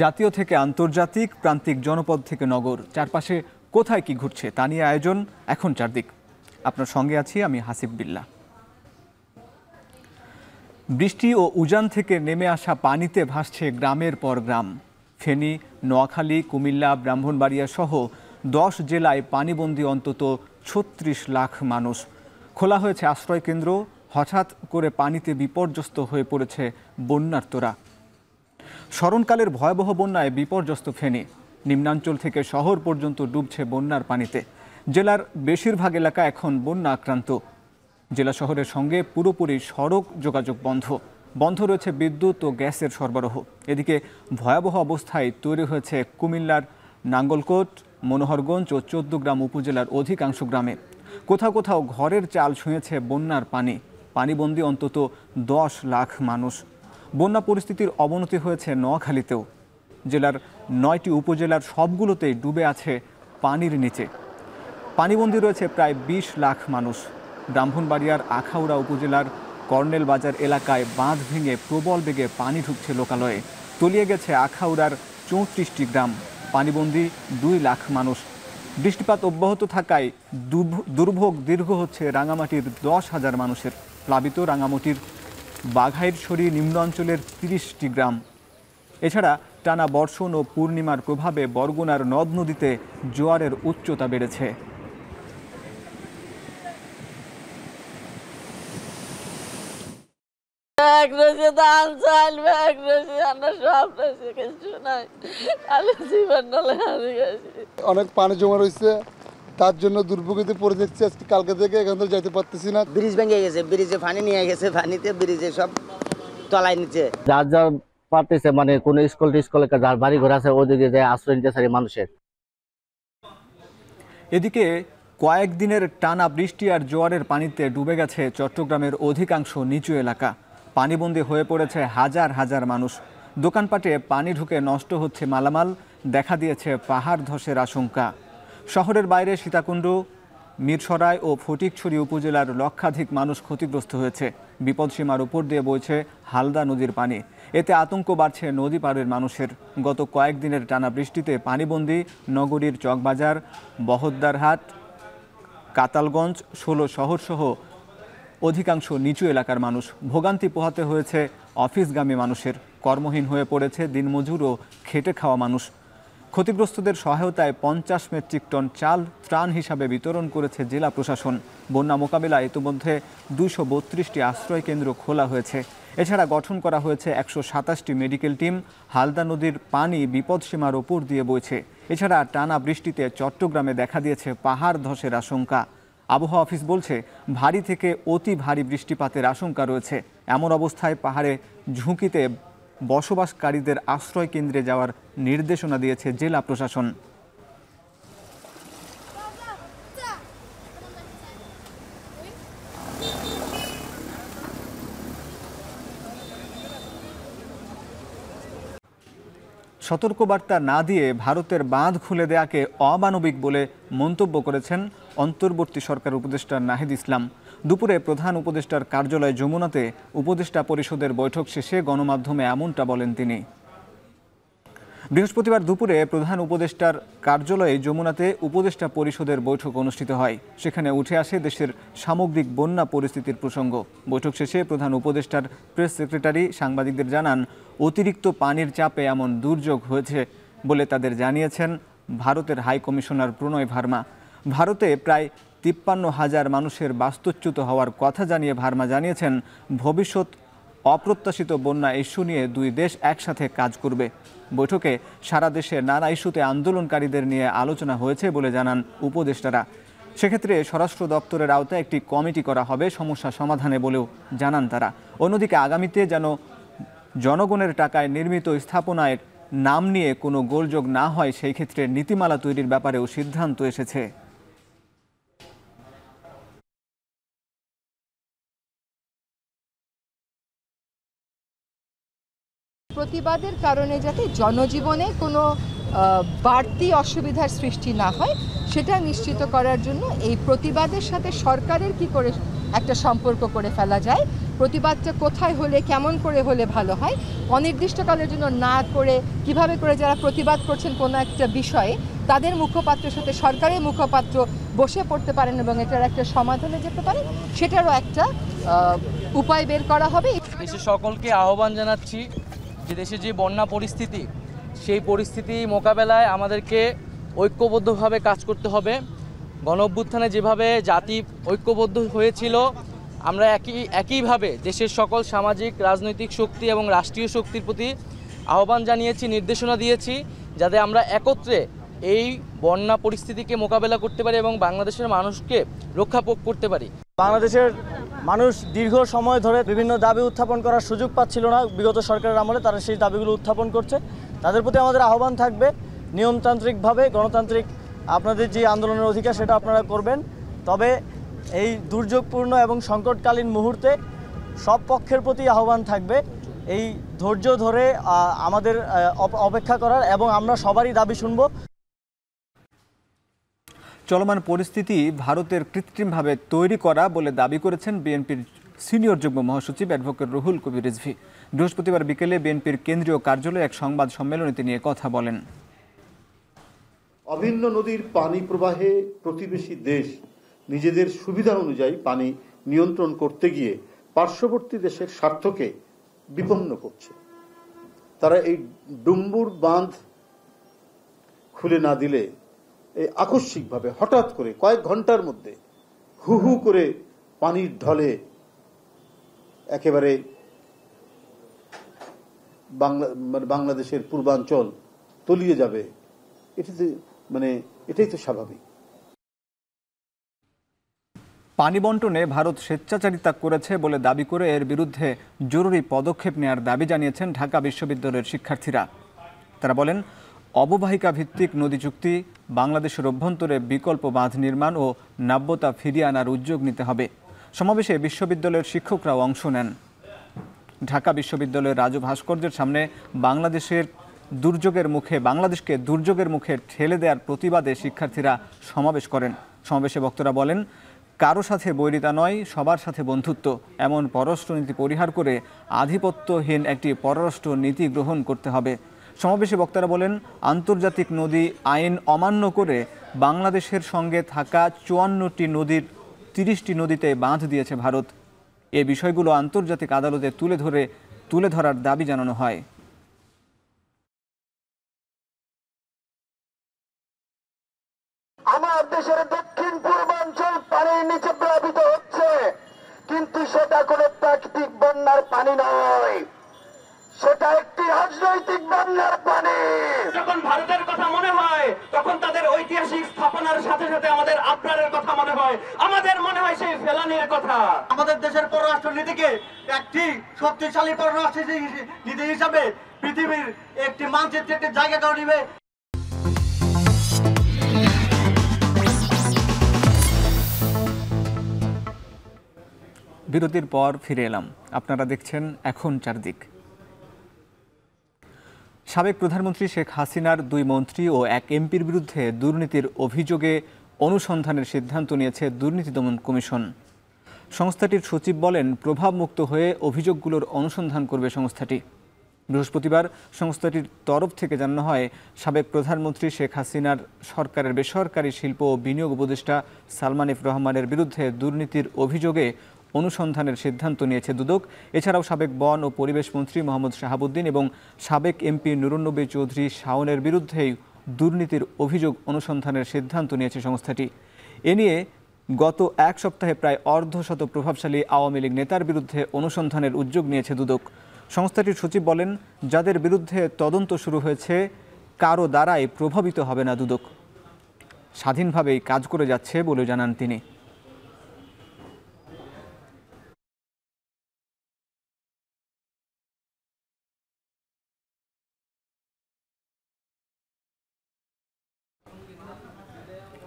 জাতীয় থেকে আন্তর্জাতিক, প্রান্তিক জনপদ থেকে নগর, চারপাশে কোথায় কি ঘটছে তা নিয়ে আয়োজন এখন চারদিক। আপনার সঙ্গে আছি আমি হাসিব বিল্লাহ। বৃষ্টি ও উজান থেকে নেমে আসা পানিতে ভাসছে গ্রামের পর গ্রাম। ফেনী, নোয়াখালী, কুমিল্লা, ব্রাহ্মণবাড়িয়া সহ 10 জেলায় পানিবন্দী অন্তত 36 লাখ মানুষ। খোলা হয়েছে আশ্রয়কেন্দ্র। হঠাৎ করে পানিতে বিপর্যস্ত হয়ে পড়েছে বন্যার্তরা। স্মরণকালের ভয়াবহ বন্যায় বিপর্যস্ত ফেনী। নিম্নাঞ্চল থেকে শহর পর্যন্ত ডুবছে বন্যার পানিতে। জেলার বেশিরভাগ এলাকা এখন বন্যা আক্রান্ত। জেলা শহরের সঙ্গে পুরোপুরি সড়ক যোগাযোগ বন্ধ রয়েছে বিদ্যুৎ ও গ্যাসের সরবরাহ। এদিকে ভয়াবহ অবস্থায় তৈরি হয়েছে কুমিল্লার নাঙ্গলকোট, মনোহরগঞ্জ ও 14 গ্রাম উপজেলার অধিকাংশ গ্রামে। কোথাও কোথাও ঘরের চাল ছুঁয়েছে বন্যার পানিবন্দী অন্তত 10 লাখ মানুষ। বন্যা পরিস্থিতির অবনতি হয়েছে নোয়াখালীতেও। জেলার 9টি উপজেলার সবগুলোতেই ডুবে আছে পানির নিচে। পানিবন্দী রয়েছে প্রায় 20 লাখ মানুষ। ব্রাহ্মণবাড়িয়ার আখাউড়া উপজেলার কর্নেল বাজার এলাকায় বাঁধ ভেঙে প্রবল বেগে পানি ঢুকছে লোকালয়ে। তলিয়ে গেছে আখাউড়ার 34টি গ্রাম। পানিবন্দী 2 লাখ মানুষ। বৃষ্টিপাত অব্যাহত থাকায় দুর্ভোগ দীর্ঘ হচ্ছে রাঙামাটির 10,000 মানুষের। প্লাবিত রাঙামাটির বাঘাইরছড়ি নিম্নাঞ্চলের 30টি গ্রাম। এছাড়া টানা বর্ষণ ও পূর্ণিমার প্রভাবে বরগুনার নদ নদীতে জোয়ারের উচ্চতা বেড়েছে। অনেক পানি জমা রয়েছে, তার জন্য দুর্ভোগীতে পড়ে যাচ্ছে। আজকে কালকে থেকে এখান থেকে যাইতে পারতেছি না। ব্রিজ ভেঙে গেছে, ব্রিজে পানি নিয়ে গেছে, পানিতে ব্রিজে সব তলায় নিচে। যার যার পারতেছে, মানে কোন স্কুল যার বাড়ি ঘর আছে ওদিকে যায় আশ্রয় নিতে চাই মানুষের। এদিকে কয়েকদিনের টানা বৃষ্টি আর জোয়ারের পানিতে ডুবে গেছে চট্টগ্রামের অধিকাংশ নিচু এলাকা। পানিবন্দী হয়ে পড়েছে হাজার হাজার মানুষ। দোকানপাটে পানি ঢুকে নষ্ট হচ্ছে মালামাল। দেখা দিয়েছে পাহাড় ধসের আশঙ্কা। শহরের বাইরে সীতাকুণ্ড, মিরসরাই ও ফটিকছড়ি উপজেলার লক্ষাধিক মানুষ ক্ষতিগ্রস্ত হয়েছে। বিপদসীমার উপর দিয়ে বইছে হালদা নদীর পানি। এতে আতঙ্ক বাড়ছে নদী পাড়ের মানুষের। গত কয়েকদিনের টানা বৃষ্টিতে পানিবন্দী নগরীর চকবাজার, বহদ্দারহাট, কাতালগঞ্জ, 16 শহরসহ অধিকাংশ নিচু এলাকার মানুষ। ভোগান্তি পোহাতে হয়েছে অফিসগামী মানুষের। কর্মহীন হয়ে পড়েছে দিনমজুর ও খেটে খাওয়া মানুষ। ক্ষতিগ্রস্তদের সহায়তায় 50 মেট্রিক টন চাল ত্রাণ হিসাবে বিতরণ করেছে জেলা প্রশাসন। বন্যা মোকাবিলায় ইতিমধ্যে 232টি আশ্রয়কেন্দ্র খোলা হয়েছে। এছাড়া গঠন করা হয়েছে 127টি মেডিকেল টিম। হালদা নদীর পানি বিপদসীমার ওপর দিয়ে বইছে। এছাড়া টানা বৃষ্টিতে চট্টগ্রামে দেখা দিয়েছে পাহাড় ধসের আশঙ্কা। আবহাওয়া অফিস বলছে ভারী থেকে অতি ভারী বৃষ্টিপাতের আশঙ্কা রয়েছে। এমন অবস্থায় পাহাড়ে ঝুঁকিতে বসবাসকারীদের আশ্রয় কেন্দ্রে যাওয়ার নির্দেশনা দিয়েছে জেলা প্রশাসন। সতর্কবার্তা না দিয়ে ভারতের বাঁধ খুলে দেয়াকে অমানবিক বলে মন্তব্য করেছেন অন্তর্বর্তী সরকার উপদেষ্টা নাহিদ ইসলাম। দুপুরে প্রধান উপদেষ্টার কার্যালয় যমুনাতে উপদেষ্টা পরিষদের বৈঠক শেষে গণমাধ্যমে এমনটা বলেন তিনি। বৃহস্পতিবার দুপুরে প্রধান উপদেষ্টার কার্যালয়ে যমুনাতে উপদেষ্টা পরিষদের বৈঠক অনুষ্ঠিত হয়। সেখানে উঠে আসে দেশের সামগ্রিক বন্যা পরিস্থিতির প্রসঙ্গ। বৈঠক শেষে প্রধান উপদেষ্টার প্রেস সেক্রেটারি সাংবাদিকদের জানান, অতিরিক্ত পানির চাপে এমন দুর্যোগ হয়েছে বলে তাদের জানিয়েছেন ভারতের হাই কমিশনার প্রণয় ভার্মা। ভারতে প্রায় 53,000 মানুষের বাস্তুচ্যুত হওয়ার কথা জানিয়ে ভার্মা জানিয়েছেন, ভবিষ্যৎ অপ্রত্যাশিত বন্যা ইস্যু নিয়ে দুই দেশ একসাথে কাজ করবে। বৈঠকে সারা দেশে নানা ইস্যুতে আন্দোলনকারীদের নিয়ে আলোচনা হয়েছে বলে জানান উপদেষ্টারা। সেক্ষেত্রে স্বরাষ্ট্র দপ্তরের আওতায় একটি কমিটি করা হবে সমস্যা সমাধানে বলেও জানান তারা। অন্যদিকে আগামীতে যেন জনগণের টাকায় নির্মিত স্থাপনায় নাম নিয়ে কোনো গোলযোগ না হয়, সেই ক্ষেত্রে নীতিমালা তৈরির ব্যাপারেও সিদ্ধান্ত এসেছে। প্রতিবাদের কারণে যাতে জনজীবনে কোনো বাড়তি অসুবিধার সৃষ্টি না হয় সেটা নিশ্চিত করার জন্য এই প্রতিবাদের সাথে সরকারের কি করে একটা সম্পর্ক করে ফেলা যায় প্রতিবাদটা কোথায় হলে কেমন করে হলে ভালো হয়, অনির্দিষ্টকালের জন্য না করে কিভাবে করে যারা প্রতিবাদ করছেন কোনো একটা বিষয়ে তাদের মুখপাত্রের সাথে সরকারের মুখপাত্র বসে পড়তে পারেন এবং এটার একটা সমাধানে যেতে পারেন, সেটারও একটা উপায় বের করা হবে। দেশের সকলকে আহ্বান জানাচ্ছি যে দেশে যে বন্যা পরিস্থিতি, সেই পরিস্থিতি মোকাবেলায় আমাদেরকে ঐক্যবদ্ধভাবে কাজ করতে হবে। গণ অভ্যুত্থানে যেভাবে জাতি ঐক্যবদ্ধ হয়েছিল, আমরা একইভাবে দেশের সকল সামাজিক রাজনৈতিক শক্তি এবং রাষ্ট্রীয় শক্তির প্রতি আহ্বান জানিয়েছি, নির্দেশনা দিয়েছি, যাতে আমরা একত্রে এই বন্যা পরিস্থিতিকে মোকাবেলা করতে পারি এবং বাংলাদেশের মানুষকে রক্ষা করতে পারি। বাংলাদেশের মানুষ দীর্ঘ সময় ধরে বিভিন্ন দাবি উত্থাপন করার সুযোগ পাচ্ছিল না বিগত সরকারের আমলে, তারা সেই দাবিগুলো উত্থাপন করছে। তাদের প্রতি আমাদের আহ্বান থাকবে নিয়মতান্ত্রিকভাবে গণতান্ত্রিক আপনাদের যে আন্দোলনের অধিকার সেটা আপনারা করবেন। তবে এই দুর্যোগপূর্ণ এবং সংকটকালীন মুহূর্তে সব পক্ষের প্রতি আহ্বান থাকবে এই ধৈর্য ধরে আমাদের অপেক্ষা করার, এবং আমরা সবারই দাবি শুনব। চলমান পরিস্থিতি ভারতের কৃত্রিমভাবে তৈরি করা বলে দাবি করেছেন বিএনপির সিনিয়র যুগ্ম মহাসচিব অ্যাডভোকেট রুহুল কবির রিজভী। বৃহস্পতিবার বিকেলে বিএনপির কেন্দ্রীয় কার্যালয়ে এক সংবাদ সম্মেলনে তিনি কথা বলেন। অভিন্ন নদীর পানি প্রবাহে প্রতিবেশী দেশ নিজেদের সুবিধা অনুযায়ী পানি নিয়ন্ত্রণ করতে গিয়ে পার্শ্ববর্তী দেশের স্বার্থকে বিপন্ন করছে। তারা এই ডুম্বুর বাঁধ খুলে না দিলে এই আকস্মিকভাবে হঠাৎ করে কয়েক ঘন্টার মধ্যে হু হু করে পানির ঢলে একেবারে বাংলাদেশের পূর্বাঞ্চল তলিয়ে যাবে, এটাই তো স্বাভাবিক। পানি বন্টনে ভারত স্বেচ্ছাচারিতা করেছে বলে দাবি করে এর বিরুদ্ধে জরুরি পদক্ষেপ নেওয়ার দাবি জানিয়েছেন ঢাকা বিশ্ববিদ্যালয়ের শিক্ষার্থীরা। তারা বলেন, অববাহিকা ভিত্তিক নদী চুক্তি, বাংলাদেশের অভ্যন্তরে বিকল্প বাঁধ নির্মাণ ও নাব্যতা ফিরিয়ে আনার উদ্যোগ নিতে হবে। সমাবেশে বিশ্ববিদ্যালয়ের শিক্ষকরাও অংশ নেন। ঢাকা বিশ্ববিদ্যালয়ের রাজু ভাস্কর্যের সামনে বাংলাদেশকে দুর্যোগের মুখে ঠেলে দেওয়ার প্রতিবাদে শিক্ষার্থীরা সমাবেশ করেন। সমাবেশে বক্তারা বলেন, কারো সাথে বৈরিতা নয়, সবার সাথে বন্ধুত্ব, এমন পররাষ্ট্রনীতি পরিহার করে আধিপত্যহীন একটি পররাষ্ট্র নীতি গ্রহণ করতে হবে। সমাবেশে বক্তারা বলেন, আন্তর্জাতিক নদী আইন অমান্য করে বাংলাদেশের সঙ্গে থাকা 54টি নদীর 30টি নদীতে বাঁধ দিয়েছে ভারত। এ বিষয়গুলো আন্তর্জাতিক আদালতে তুলে ধরার দাবি জানানো হয়। আমার দেশের দক্ষিণ পূর্বাঞ্চল পানির নিচে প্লাবিত হচ্ছে, কিন্তু সেটা কোনো প্রাকৃতিক বন্যার পানি নয়, সেটা একটি রাজনৈতিক বন্যার পানি। যখন ভারতের কথা মনে হয় তখন তাদের ঐতিহাসিক স্থাপনার সাথে সাথে আমাদের আবরারের কথা মনে হয়, আমাদের মনে হয় সেই ফেলানির কথা। আমাদের দেশের পররাষ্ট্র নীতিকে একটি শক্তিশালী পররাষ্ট্র নীতি হিসাবে পৃথিবীর একটি মানচিত্রে একটি জায়গা করে নিবে। বিরতির পর ফিরে এলাম। আপনারা দেখছেন এখন চারদিক। সাবেক প্রধানমন্ত্রী শেখ হাসিনার 2 মন্ত্রী ও 1 এমপির বিরুদ্ধে দুর্নীতির অভিযোগে অনুসন্ধানের সিদ্ধান্ত নিয়েছে দুর্নীতি দমন কমিশন। সংস্থাটির সচিব বলেন, প্রভাবমুক্ত হয়ে অভিযোগগুলোর অনুসন্ধান করবে সংস্থাটি। বৃহস্পতিবার সংস্থাটির তরফ থেকে জানানো হয়, সাবেক প্রধানমন্ত্রী শেখ হাসিনার সরকারের বেসরকারি শিল্প ও বিনিয়োগ উপদেষ্টা সালমান এফ রহমানের বিরুদ্ধে দুর্নীতির অভিযোগে অনুসন্ধানের সিদ্ধান্ত নিয়েছে দুদক। এছাড়াও সাবেক বন ও পরিবেশ মন্ত্রী মোহাম্মদ শাহাবুদ্দিন এবং সাবেক এমপি নুরুন্নবী চৌধুরী শাওনের বিরুদ্ধেই দুর্নীতির অভিযোগ অনুসন্ধানের সিদ্ধান্ত নিয়েছে সংস্থাটি। এ নিয়ে গত 1 সপ্তাহে প্রায় অর্ধশত প্রভাবশালী আওয়ামী লীগ নেতার বিরুদ্ধে অনুসন্ধানের উদ্যোগ নিয়েছে দুদক। সংস্থাটির সচিব বলেন, যাদের বিরুদ্ধে তদন্ত শুরু হয়েছে কারো দ্বারাই প্রভাবিত হবে না দুদক, স্বাধীনভাবেই কাজ করে যাচ্ছে বলে জানান তিনি।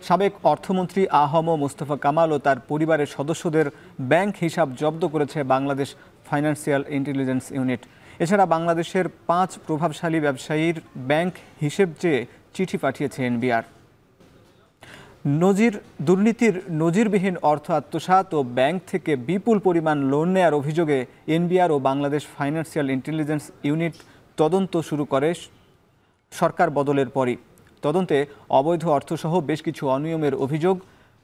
সাবেক অর্থমন্ত্রী আহম মোস্তফা কামাল ও তার পরিবারের সদস্যদের ব্যাংক হিসাব জব্দ করেছে বাংলাদেশ ফাইন্যান্সিয়াল ইন্টেলিজেন্স ইউনিট। এছাড়া বাংলাদেশের 5 প্রভাবশালী ব্যবসায়ীর ব্যাংক হিসেব চেয়ে চিঠি পাঠিয়েছে এনবিআর। দুর্নীতির নজিরবিহীন অর্থ আত্মসাৎ ও ব্যাংক থেকে বিপুল পরিমাণ লোন নেয়ার অভিযোগে এনবিআর ও বাংলাদেশ ফাইন্যান্সিয়াল ইন্টেলিজেন্স ইউনিট তদন্ত শুরু করে সরকার বদলের পরই। তদন্তে অবৈধ অর্থসহ বেশ কিছু অনিয়মের অভিযোগ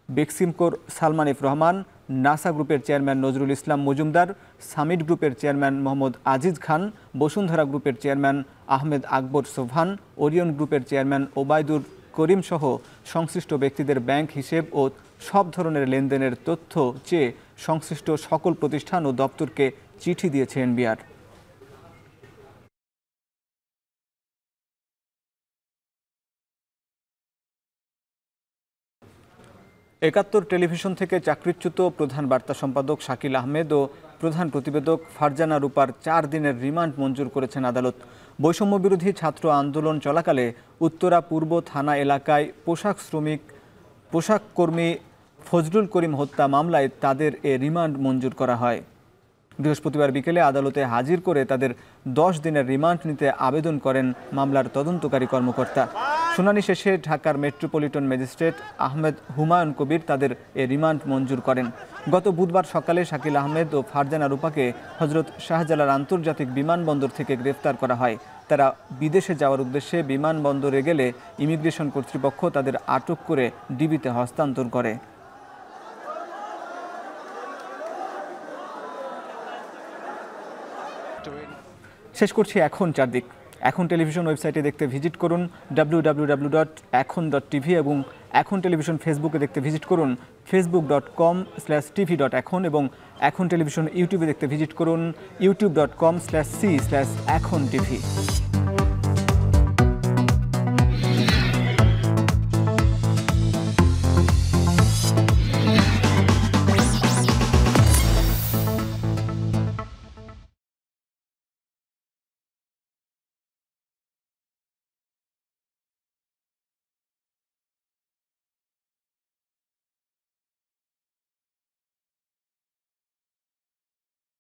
বেক্সিমকোর সালমান এফ রহমান, নাসা গ্রুপের চেয়ারম্যান নজরুল ইসলাম মজুমদার, সামিট গ্রুপের চেয়ারম্যান মোহাম্মদ আজিজ খান, বসুন্ধরা গ্রুপের চেয়ারম্যান আহমেদ আকবর সোভান, ওরিয়ন গ্রুপের চেয়ারম্যান ওবায়দুর করিম সহ সংশ্লিষ্ট ব্যক্তিদের ব্যাংক হিসেব ও সব ধরনের লেনদেনের তথ্য চেয়ে সংশ্লিষ্ট সকল প্রতিষ্ঠান ও দপ্তরকে চিঠি দিয়েছে এনবিআর। একাত্তর টেলিভিশন থেকে চাকরিচ্যুত প্রধান বার্তা সম্পাদক শাকিল আহমেদ ও প্রধান প্রতিবেদক ফারজানা রূপার 4 দিনের রিমান্ড মঞ্জুর করেছেন আদালত। বৈষম্য বিরোধী ছাত্র আন্দোলন চলাকালে উত্তরা পূর্ব থানা এলাকায় পোশাক কর্মী ফজলুল করিম হত্যা মামলায় তাদের এ রিমান্ড মঞ্জুর করা হয়। বৃহস্পতিবার বিকেলে আদালতে হাজির করে তাদের 10 দিনের রিমান্ড নিতে আবেদন করেন মামলার তদন্তকারী কর্মকর্তা। শুনানি শেষে ঢাকার মেট্রোপলিটন ম্যাজিস্ট্রেট আহমেদ হুমায়ুন কবির তাদের এ রিমান্ড মঞ্জুর করেন। গত বুধবার সকালে শাকিল আহমেদ ও ফারজানা রূপাকে হজরত শাহজালাল আন্তর্জাতিক বিমানবন্দর থেকে গ্রেফতার করা হয়। তারা বিদেশে যাওয়ার উদ্দেশ্যে বিমানবন্দরে গেলে ইমিগ্রেশন কর্তৃপক্ষ তাদের আটক করে ডিবিতে হস্তান্তর করে। শেষ করছি এখন চারদিক। এখন টেলিভিশন ওয়েবসাইটে দেখতে ভিজিট করুন www.ekhon.tv এবং এখন টেলিভিশন ফেসবুকে দেখতে ভিজিট করুন facebook.com/tv.ekhon এবং এখন টেলিভিশন ইউটিউবে দেখতে ভিজিট করুন youtube.com/c/ekhon tv।